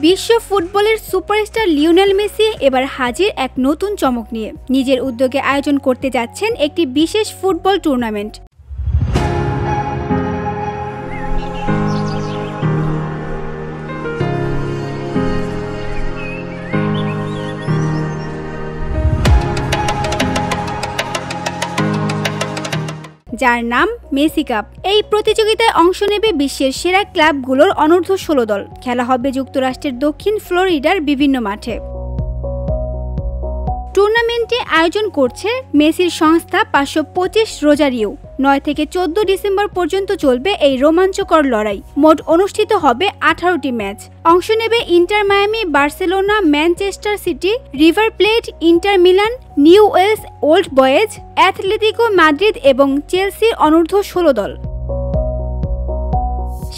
বিশ্ব ফুটবলের superstar Lionel Messi এবার হাজির এক নতুন চমক নিয়ে। নিজের উদ্যোগে আয়োজন করতে যাচ্ছেন একটি বিশেষ ফুটবল টুর্নামেন্ট। যার নাম মেসি কাপ। এই প্রতিযোগিতায় অংশ নেবে বিশ্বের সেরা ক্লাবগুলোর অনূর্ধ্ব 16 দল। খেলা হবে যুক্তরাষ্ট্রের দক্ষিণ ফ্লোরিডার বিভিন্ন মাঠে। টুর্নামেন্টে আয়োজন করছে মেসির সংস্থা 525 রোজারিও। 9 থেকে 14 ডিসেম্বর পর্যন্ত চলবে এই রোমাঞ্চকর লড়াই। মোট অনুষ্ঠিত হবে 18টি ম্যাচ। অংশ নেবে Inter Miami, Barcelona, Manchester City, River Plate, Inter Milan, Newell's Old Boys, Atletico Madrid এবং চেলসির অনূর্ধ্ব 16 দল।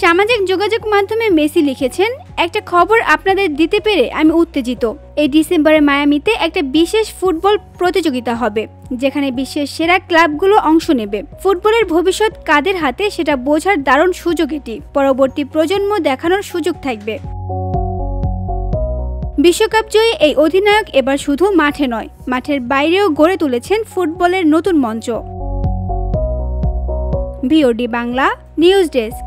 সামাজিক যোগাযোগ মাধ্যমে মেসি লিখেছেন, একটা খবর আপনাদের দিতে পেরে আমি উত্তেজিত। এই ডিসেম্বরে মায়ামিতে একটা বিশেষ ফুটবল প্রতিযোগিতা হবে, যেখানে বিশ্বের সেরা ক্লাবগুলো অংশ নেবে। ফুটবলের ভবিষ্যৎ কাদের হাতে সেটা বোঝার দারুণ সুযোগ এটি। পরবর্তী প্রজন্ম দেখানোর সুযোগ থাকবে। বিশ্বকাপ জয়ী এই অধিনায়ক এবার শুধু মাঠে নয়, মাঠের বাইরেও গড়ে তুলেছেন ফুটবলের নতুন মঞ্চ। VOD Bangla news desk.